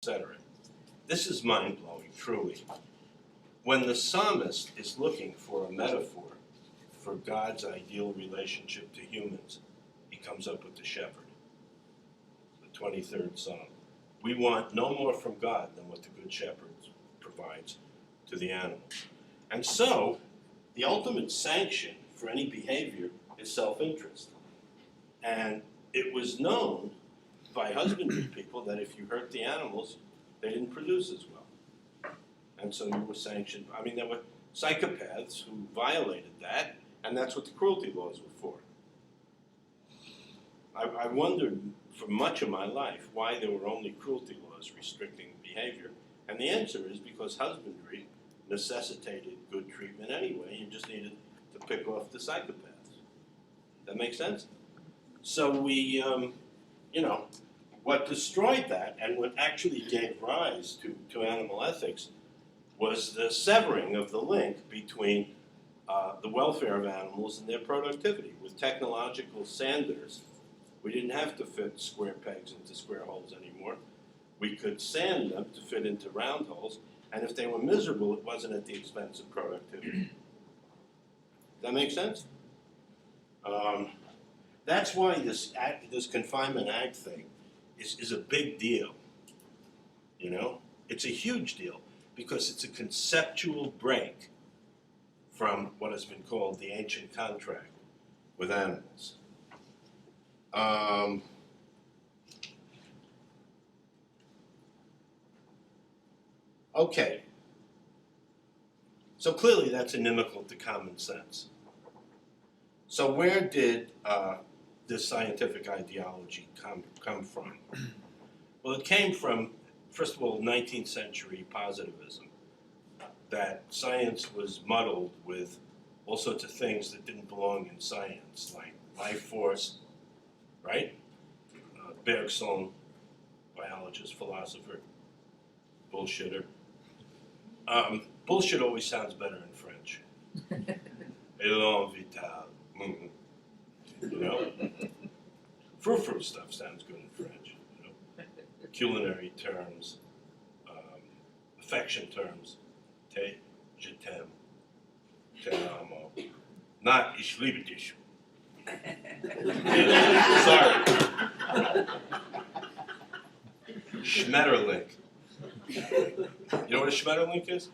etc. This is mind-blowing, truly. When the psalmist is looking for a metaphor for God's ideal relationship to humans, he comes up with the shepherd, the 23rd Psalm. We want no more from God than what the Good Shepherd provides to the animals. And so, the ultimate sanction for any behavior is self-interest. And it was known by husbandry people that if you hurt the animals, they didn't produce as well. And so you were sanctioned. I mean, there were psychopaths who violated that, and that's what the cruelty laws were for. I wondered for much of my life why there were only cruelty laws restricting behavior. And the answer is because husbandry necessitated good treatment anyway. You just needed to pick off the psychopaths. That makes sense? So we, what destroyed that and what actually gave rise to animal ethics was the severing of the link between the welfare of animals and their productivity. With technological sanders, we didn't have to fit square pegs into square holes anymore. We could sand them to fit into round holes, and if they were miserable, it wasn't at the expense of productivity. Does that make sense? That's why this Confinement Act thing is a big deal. You know? It's a huge deal because it's a conceptual break from what has been called the ancient contract with animals. Okay. So clearly that's inimical to common sense. So where did this scientific ideology come from? Well, it came from, first of all, 19th century positivism, that science was muddled with all sorts of things that didn't belong in science, like life force, right? Bergson, biologist, philosopher, bullshitter. Bullshit always sounds better in French. Elan vital. You know? Frou-frou stuff sounds good in French. You know? Culinary terms, affection terms. Te, je t'aime, te amo. Not ich liebe dich. Sorry. Schmetterling. You know what a Schmetterling is?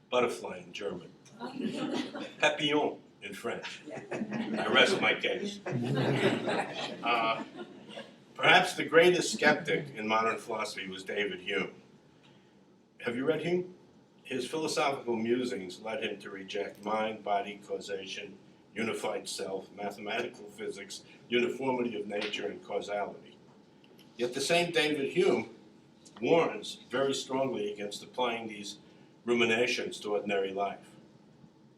Butterfly in German. Papillon in French. I rest my case. Perhaps the greatest skeptic in modern philosophy was David Hume. Have you read Hume? His philosophical musings led him to reject mind, body, causation, unified self, mathematical physics, uniformity of nature, and causality. Yet the same David Hume warns very strongly against applying these ruminations to ordinary life.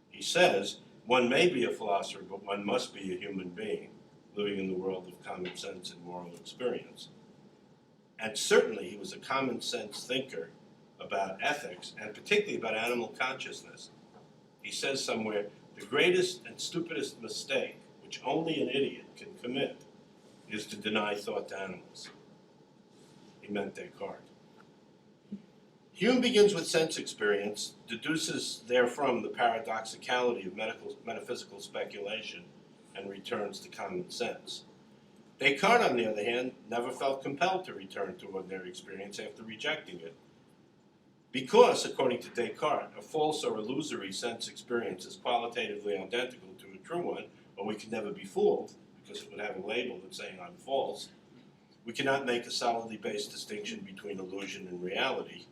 He says, one may be a philosopher, but one must be a human being, living in the world of common sense and moral experience. And certainly he was a common sense thinker about ethics, and particularly about animal consciousness. He says somewhere, the greatest and stupidest mistake, which only an idiot can commit, is to deny thought to animals. He meant Descartes. Hume begins with sense experience, deduces therefrom the paradoxicality of metaphysical speculation, and returns to common sense. Descartes, on the other hand, never felt compelled to return to ordinary experience after rejecting it. Because, according to Descartes, a false or illusory sense experience is qualitatively identical to a true one, or we can never be fooled, because it would have a label that's saying I'm false. We cannot make a solidly based distinction between illusion and reality,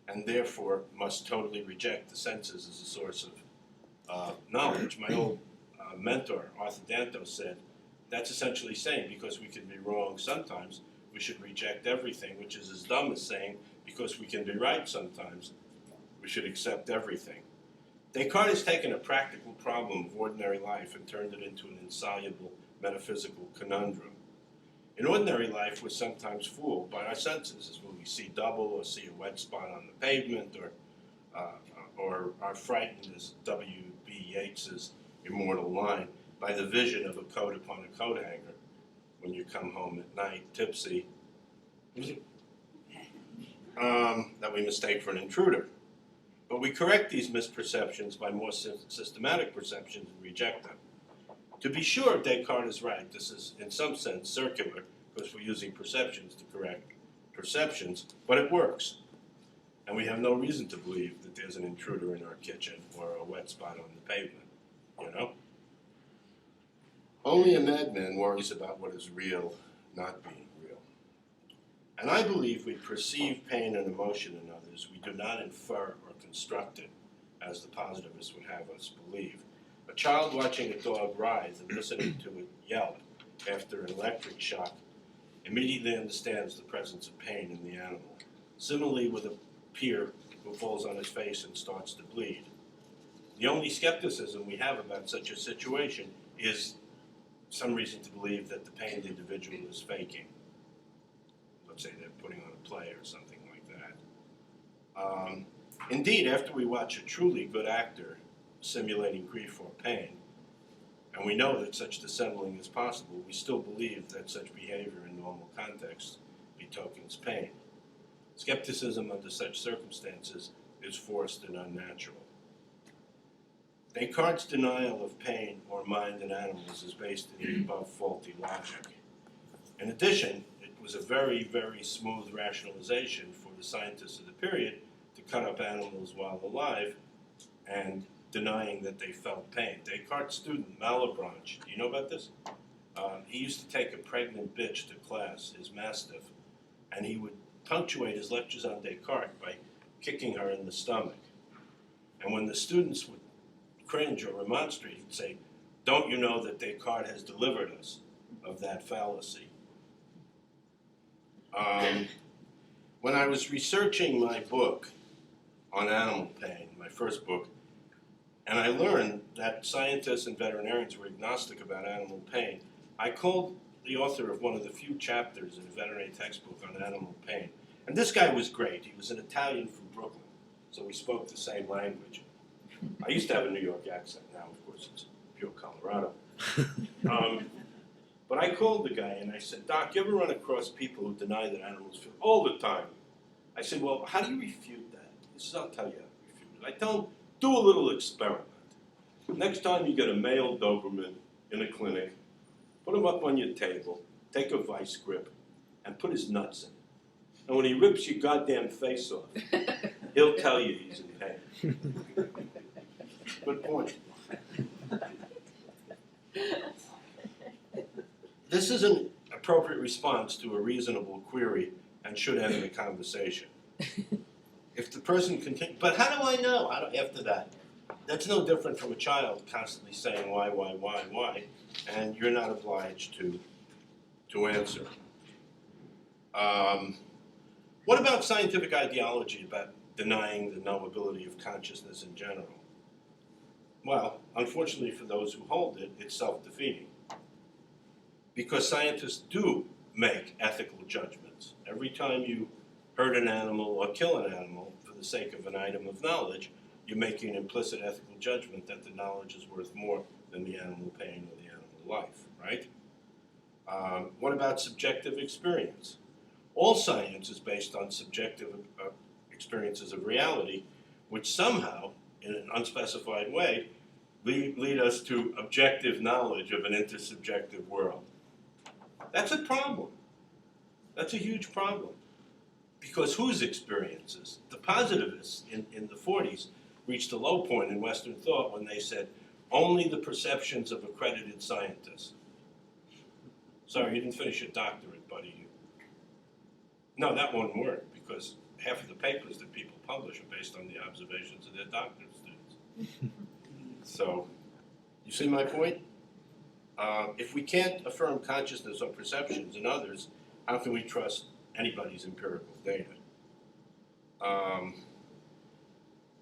and therefore must totally reject the senses as a source of knowledge. My old mentor, Arthur Danto, said, that's essentially saying because we can be wrong sometimes, we should reject everything, which is as dumb as saying because we can be right sometimes, we should accept everything. Descartes has taken a practical problem of ordinary life and turned it into an insoluble metaphysical conundrum. In ordinary life, we're sometimes fooled by our senses, as when we see double or see a wet spot on the pavement, or are frightened, as W.B. Yeats's immortal line, by the vision of a coat upon a coat hanger when you come home at night tipsy. that we mistake for an intruder. But we correct these misperceptions by more systematic perceptions and reject them. To be sure, Descartes is right. This is, in some sense, circular, because we're using perceptions to correct perceptions, but it works. And we have no reason to believe that there's an intruder in our kitchen or a wet spot on the pavement, you know? Only a madman worries about what is real not being real. And I believe we perceive pain and emotion in others. We do not infer or construct it, as the positivists would have us believe. A child watching a dog writhe and listening to it yelp after an electric shock immediately understands the presence of pain in the animal. Similarly with a peer who falls on his face and starts to bleed. The only skepticism we have about such a situation is some reason to believe that the pained individual is faking. Let's say they're putting on a play or something like that. Indeed, after we watch a truly good actor simulating grief or pain, and we know that such dissembling is possible, we still believe that such behavior in normal contexts betokens pain. Skepticism under such circumstances is forced and unnatural. Descartes' denial of pain or mind in animals is based in the above faulty logic. In addition, it was a very, very smooth rationalization for the scientists of the period to cut up animals while alive and denying that they felt pain. Descartes' student, Malebranche, do you know about this? He used to take a pregnant bitch to class, his mastiff, and he would punctuate his lectures on Descartes by kicking her in the stomach. And when the students would cringe or remonstrate, he'd say, "Don't you know that Descartes has delivered us of that fallacy?" When I was researching my book on animal pain, my first book, and I learned that scientists and veterinarians were agnostic about animal pain, I called the author of one of the few chapters in a veterinary textbook on animal pain. And this guy was great. He was an Italian from Brooklyn, so we spoke the same language. I used to have a New York accent. Now, of course, it's pure Colorado. But I called the guy and I said, "Doc, you ever run across people who deny that animals feel?" "All the time." I said, "Well, how do you refute that?" He says, "I'll tell you how to refute it." I tell him, "Do a little experiment. Next time you get a male Doberman in a clinic, put him up on your table, take a vice grip, and put his nuts in it. And when he rips your goddamn face off, he'll tell you he's in pain." Good point. This is an appropriate response to a reasonable query and should end the conversation. If the person continues, "But how do I know?" After that, that's no different from a child constantly saying why, and you're not obliged to answer. What about scientific ideology about denying the knowability of consciousness in general? Well, unfortunately for those who hold it, it's self-defeating. Because scientists do make ethical judgments. Every time you hurt an animal or kill an animal for the sake of an item of knowledge, you're making an implicit ethical judgment that the knowledge is worth more than the animal pain or the animal life, right? What about subjective experience? All science is based on subjective experiences of reality, which somehow, in an unspecified way, lead us to objective knowledge of an intersubjective world. That's a problem. That's a huge problem. Because whose experiences? The positivists in the 40s reached a low point in Western thought when they said, only the perceptions of accredited scientists. Sorry, you didn't finish your doctorate, buddy. No, that won't work, because half of the papers that people publish are based on the observations of their doctorate students. So, you see my point? If we can't affirm consciousness or perceptions in others, how can we trust anybody's empirical data?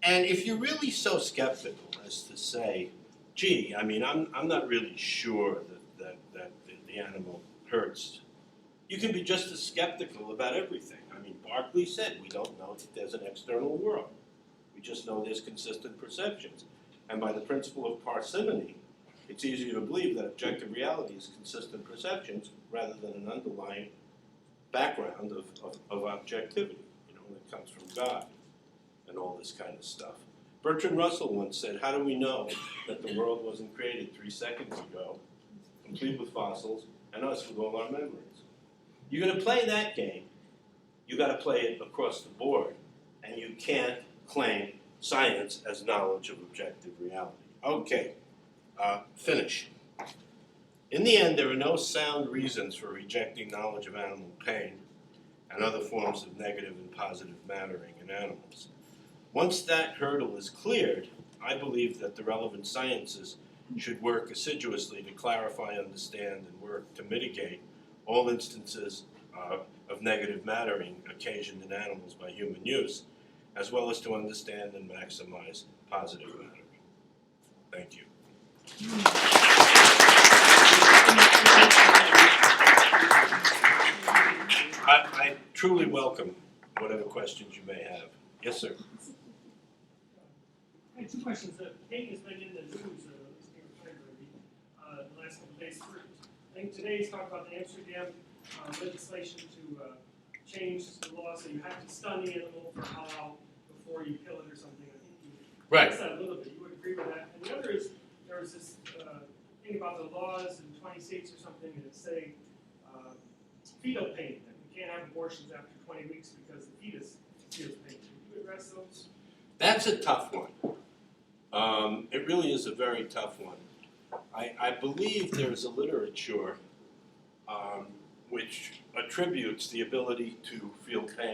And if you're really so skeptical as to say, gee, I mean, I'm not really sure that the animal hurts, you can be just as skeptical about everything. I mean, Berkeley said we don't know that there's an external world. We just know there's consistent perceptions. And by the principle of parsimony, it's easier to believe that objective reality is consistent perceptions rather than an underlying background of objectivity, that comes from of God and all this kind of stuff. Bertrand Russell once said, how do we know that the world wasn't created 3 seconds ago, complete with fossils, and us with all our memories? You're going to play that game, you got to play it across the board, and you can't claim science as knowledge of objective reality. Okay, finish. In the end, there are no sound reasons for rejecting knowledge of animal pain and other forms of negative and positive mattering in animals. Once that hurdle is cleared, I believe that the relevant sciences should work assiduously to clarify, understand, and work to mitigate all instances of negative mattering occasioned in animals by human use, as well as to understand and maximize positive mattering. Thank you. I truly welcome whatever questions you may have. Yes, sir. I have 2 questions. Pain has been in the news, at least here in February, the last couple of days. I think today's talk about the Amsterdam legislation to change the law so you have to stun the animal for how long before you kill it or something. I think you addressed that a little bit. You would agree with that. And the other is there was this thing about the laws in 20 states or something that say fetal pain, that we can't have abortions after 20 weeks because the fetus feels pain. Can you address those? That's a tough one. It really is a very tough one. I believe there's a literature which attributes the ability to feel pain